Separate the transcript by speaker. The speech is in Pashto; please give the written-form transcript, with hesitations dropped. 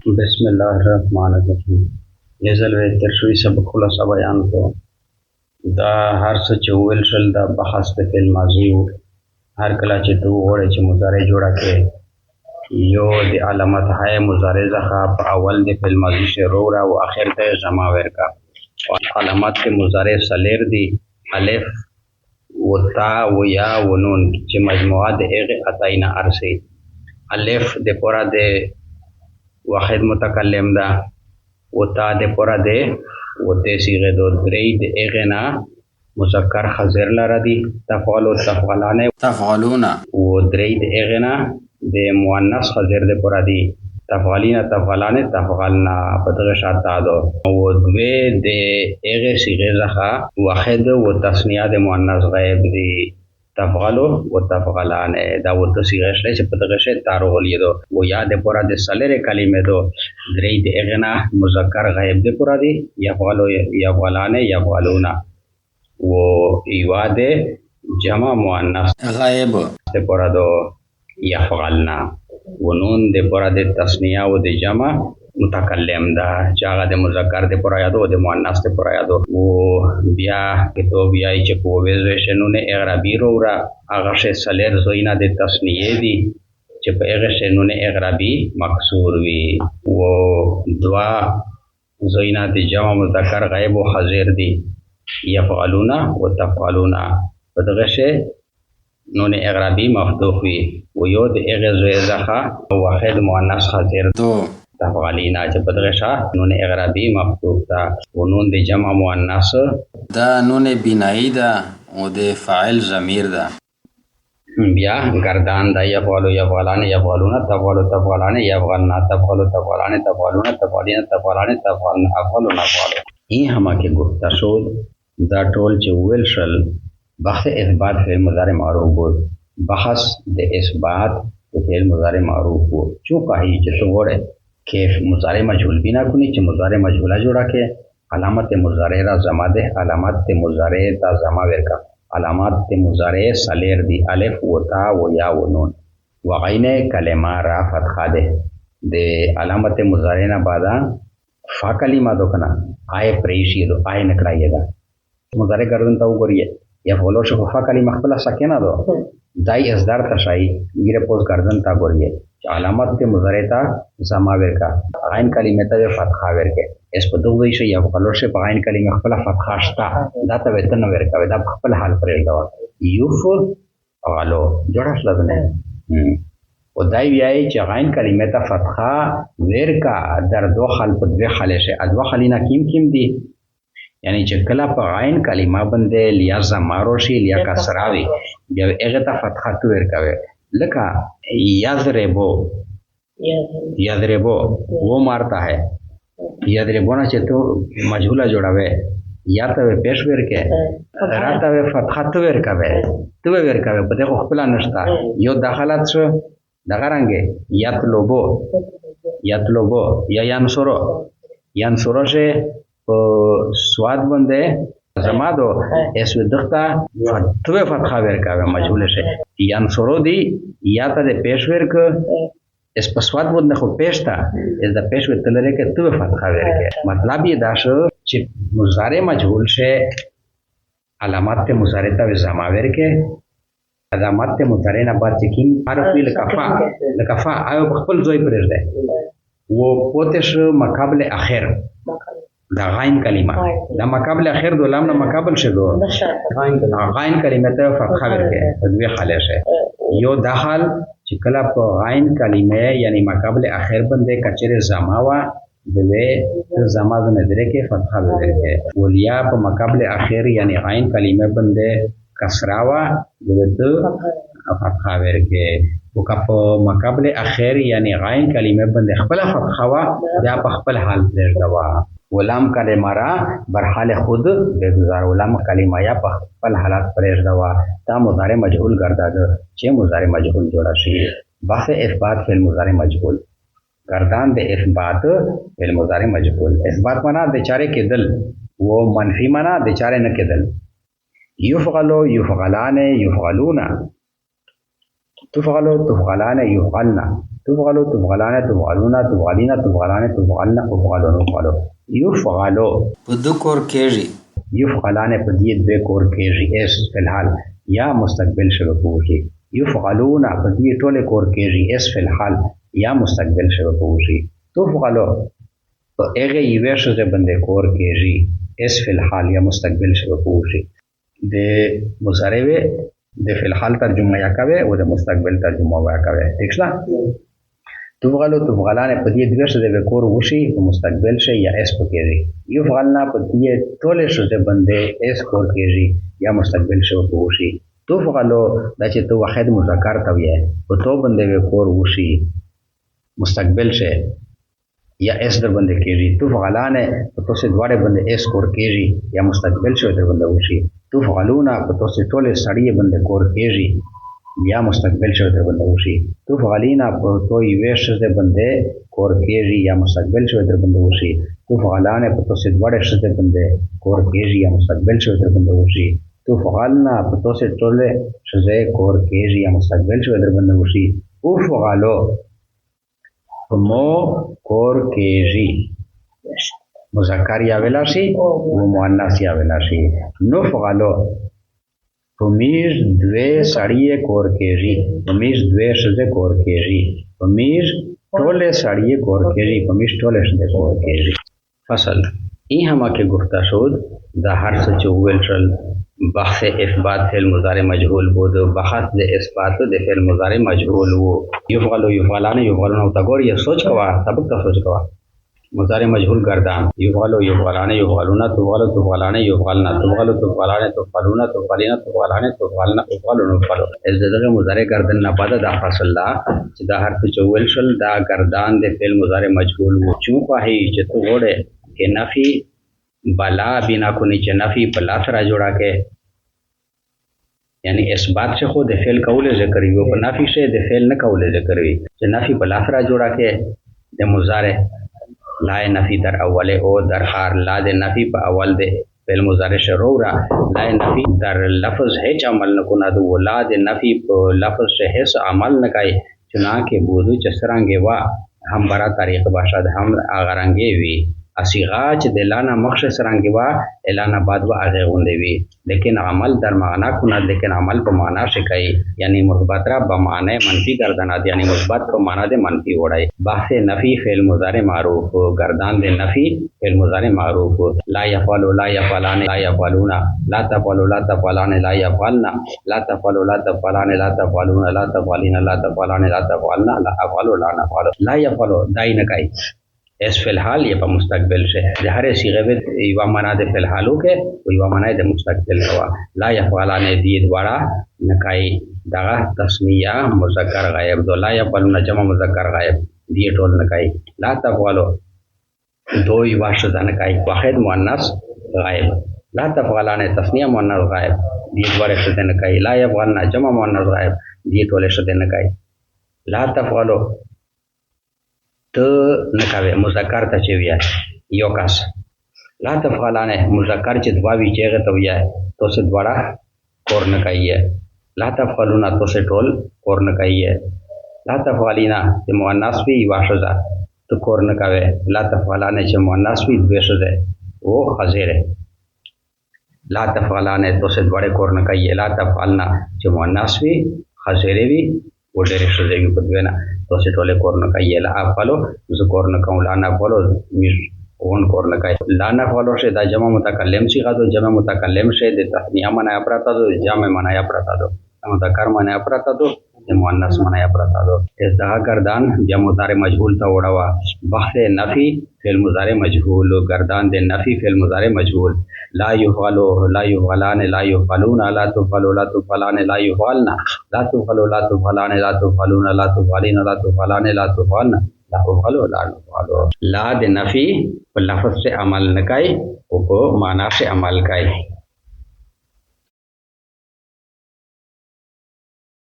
Speaker 1: بسم الله الرحمن الرحیم. یزل و تر شوي سبق خلاصه بیان کو. دا هر څه چې وویل شل دا بحث د فعل ماضي و. هر کله چې ته وغواړې چې مضارع جوړه کړې یو د علامت های مضارع څخه په اول د فعل ماضي شروع را او اخر ته جمع ورکا. علامات کې مضارع سلیر دي الف و تا و یا و نون چې مجموعه د هغه اتاینه ارسي. الف د پورا د واحد متکلم دا و تا د پورا د و ته صيغه دو درې د اغنا مذکر حاضر لره دي تفعل او تفعلانه
Speaker 2: تفعلون
Speaker 1: و درې د اغنا د مؤنث حاضر د پورا دي تفعلین تفعلانه تفعلنا په دغه شاته دو او دوی د اغه صيغه ځخه واحد و تثنیه د مؤنث غیب دي تفعلو و تفعلان دا و تصیغه شلی چې په دغه شی تاروغلی دو و یا د پورا د سلره کلمه دو درې د اغنا مذکر غیب د پورا دی یفعلو یفعلان یفعلون و ایوا د جمع مؤنث
Speaker 2: غائب
Speaker 1: د پورا دو یفعلنا و نون د پورا د تثنیه و د جمع متکلم دا چې هغه د مذکر د پورا یادو د مؤنث د پورا یادو او بیا کتو بیا چې په ویزشنونه اعرابي را هغه شی سلیر زوینا د تثنیه دي چې په هغه شنونه اعرابي مکسور وي او دوا زوینا د جمع مذکر غیب او حاضر دي یفعلون و تفعلون په دغه شی نون اعرابي مفتوح وي او یو د هغه زوی ځخه واحد مؤنث حاضر
Speaker 2: دو
Speaker 1: تفعلینا چې په دغه شی نون اعرابي مفتوح دا او نون د جمع مؤنث
Speaker 2: دا نون بنایی دا او د فاعل ضمیر دا
Speaker 1: بیا گردان دا یفعلو یفعلان یفعلون تفعلو تفعلان یفعلنا تفعلو تفعلان تفعلون تفعلین تفعلان تفعلن افعلون افعلو این همه که گفته شد دا ټول چې ویل شل بحث اثبات فعل مضارع معروف بود بحث د اثبات فعل مضارع معروف بود چون کہی چې څنګه کہ مضارع مجهول بنا کنی چې مضارع مجهوله جوړه کې علامت مضارع را زما ده علامت مضارع تا زما ورکا علامات مضارع سلیر دی الف و تا و یا و نون و غین کلمه را فتحه ده د علامت مضارع نه بعد فا کلمه دو کنا آی پریشی دو آی نکړای دا مضارع ګردن تا وګورئ یا فولو شو فا کلمه خپل سکینه دو دای ازدار تشای میره پوز ګردن تا وګورئ علامت مضارع تا زما ورکا غین کلمه ته فتحه ورکه اس په دوه شی یا فولو شو غین کلمه خپل فتحه شتا دا ته وتن ورکا دا خپل حال پرې دا یوف غلو جوړه لازمه او دای ویای چې غین کلمه ته فتحه ورکا در دو خل په دوه خل شي ادوا خلینا کیم دي یعنی چې کله په غین کلمه باندې لیا زمارو شي لیا کسراوي بیا هغه ته فتحه تو ورکاوي لکه یضربو وہ مارتا ہے یضربو نه چې تو مجهوله جوړاوي یا ته پیش ورکه راته فتحه تو ورکاوي په دغه خپل نشتا یو داخلات شو دغه رنګه یطلبو یا ینصرو شه په سواد باندې زما دو اس ودختا تو فتحه ورکاوي مجهوله شه ینصرو دی یا ته پیش ورک اس پسواد باندې خو پېشتا اس د پېش وتلره کې تو فتحه ورکه مطلب یې دا شو چې مضارع مجهول شه علامات مضارع ته زما ورکه علامات مضارع نه بعد چې کیم حرف لکفا آیو خپل ځای پرېږ ده و پوتش مقابل اخر دا غین کلمه دا مقابل اخر دو لام نه مقابل شه دو غین کلمه ته فتحه ورکه دوی خاله شه یو داخل چې کله په غین کلمه یعنی مقابل اخر باندې کچره زما وا دوی زما د نظر کې فتحه ورکه ولیا په مقابل اخر یعنی غین کلمه باندې کسرا وا دوی ته فتحه ورکه وکړه په مقابل اخر یعنی غین کلمه باندې خپل فتحه وا بیا په خپل حال پرېږدوا ولام کلمه را بر حال خود بگذار ولام کلمه یا په خپل حالات پرېږدوا تا مضارع مجهول ګرځاده چې مضارع مجهول جوړه شي بحث اثبات فعل مضارع مجهول گردان د اثبات فعل مضارع مجهول اثبات معنا د چاره کېدل و منفی معنا د چاره نه کېدل یفعلو یفعلان یفعلون تفعلو تفعلان یفعلنا تفعلو تفعلانه تفعلونا تفعلینا تفعلانه تفعلنا افعلون افعلو یفعلو
Speaker 2: په دو کور کېږي
Speaker 1: یفعلانه په دې دوه کور کېږي اس فی الحال یا مستقبل شوه پوښي یفعلون په دې ټوله کور کېږي اس فی الحال یا مستقبل شوه پوښي تفعلو په هغه یوه شوه باندې کور کېږي اس فی الحال یا مستقبل شوه پوښي د مضارع د فی الحال ترجمه یا کوي او د مستقبل ترجمه وا کوي ٹھیک شته تفعلو تفعلانه په دې دوه شوه د کور وشي په مستقبل شي یا اس پکېږي یفعلنا په دې ټوله شوه باندې اس کور کېږي یا مستقبل شوه پوښي تفعلو دا چې تو واحد مذکر ته وي په تو باندې کور وشي مستقبل شي یا اس در باندې کېږي تفعلانه په تو سه دواړه باندې اس کور کېږي یا مستقبل شوه در باندې وشي تفعلونا په تو سه ټوله سړی باندې کور کېږي یا مستقبل شوه در باندې وشي تفعلینا په تو یوه شوه باندې کور کېږي یا مستقبل شوه در باندې وشي تفعلانه په تو سه دواړه شوه باندې کور کېږي یا مستقبل شوه در باندې وشي تفعلنا په تو سه ټوله شوه کور کېږي یا مستقبل شوه در باندې وشي افعلو مو کور کېږي مذکر یا ویلا شي او مؤنث یا ویلا شي نفعلو پمیز دوی سړی کور کېږي پمیز دوی شزه کور کېږي پمیز ټوله سړی کور کېږي پمیز ټوله شزه کور کېږي فصل این همه که گفته شد در هر څه چې وویل شول بحث اثبات فعل مضارع مجهول بود بحث د اثبات د فعل مضارع مجهول وو یفعل یفعلان یفعلون او تګور یې سوچ کوا سبق ته سوچ کوا مضارع مجهول گردان یفعل یفعلان یفعلون تفعل تفعلان یفعلن تفعل تفعلان تفعلون تفعلین تفعلان تفعلن افعلون افعلون از دغه مضارع گردان نه بعد د فصل لا چې د هر څه چې وویل شول دا گردان د فعل مضارع مجهول وو چون په هي چې تو وړه کې نفي بلا بنا کنی چې نفی په لاس را جوړا کې یعنی اثبات سے خود فعل قول ذکر یو په نفی سے د فعل نه قول ذکر وی چې نفی په لاس را جوړا کې د مضارع لا نفی در اوله او در آخر لا د نفی په اول د فعل مضارع شروع را لا نفی در لفظ هیڅ عمل نه کو نه د ولا د نفی په لفظ سے هیڅ عمل نه کوي چنانکه بودو چسرانګه وا هم برا طریق باشد هم اغرانګه وی اصیغا چې د لانا مخش سرانګي وا اعلان بعد وا هغه غوندې وي لیکن عمل در معنا کونه لیکن عمل په معنا شي کوي یعنی مثبت را په معنی منفی گردانات یعنی مثبت په معنا د منفی وړای بحث نفی فعل مضارع معروف گردان د نفی فعل مضارع معروف لا يفعل لا يفعلان لا يفعلون لا تفعل لا تفعلان لا يفعلن لا تفعل لا تفعلان لا تفعلون لا تفعلين لا تفعلان لا تفعلن لا افعل لا نفعل لا يفعل دای نه کوي اس فی الحال یہ په مستقبل سے د هر صيغه به یو معنا د فی الحال کې او یو معنا د مستقبل هوا لا يفعلان دې دواړه نکای دغه تسنیه مذکر غایب دو لا يفعلون جمع مذکر غایب دې ټول نکای لا تفعلوا دو یو شذ نکای واحد مؤنث غایب لا تفعلان تسنیه مؤنث غایب دې دواړه شذ نکای لا يفعلن جمع مؤنث غایب دې ټول شذ نکای لا تفعلوا ته نکاوه مذکر ته چې ویا یو کس لا تفعلانه مذکر چې دوا وی چې ته ویا تو څه دواړه کور نه کوي لا تفعلون تو څه ټول کور نه کوي لا تفعلینا چې مؤنث وی واشزه تو کور نه کوي لا تفعلانه چې مؤنث وی دوشزه او حاضر لا تفعلانه تو څه دواړه کور نه کوي لا تفعلنا چې مؤنث وی حاضر وی وړه شزه په دوینا تو سے ټوله کور نه کوي لا افعلو ز کور نه کوم لا نه فالو میر اون کور نه کوي لا نه فالو شه دا جمع متکلم سی غدو جمع متکلم شه د تثنیه معنا پراتا دو جمع معنا پراتا دو مذکر معنا پراتا دو مؤنث معنا پراتا دو اس دا گردان جمع مضارع مجهول تا وڑوا بحث نفی فعل مضارع مجهول گردان د نفی فعل مضارع مجهول لا يفعلوا لا يفعلان لا يفعلون لا تفعلوا لا تفعلان لا يفعلن لا تفعلوا لا تفعلان لا تفعلون لا تفعلين لا تفعلان لا تفعلن لا تفعلوا لا تفعلوا لا د نفی په لفظ سے عمل نکای او په معنا سے عمل کای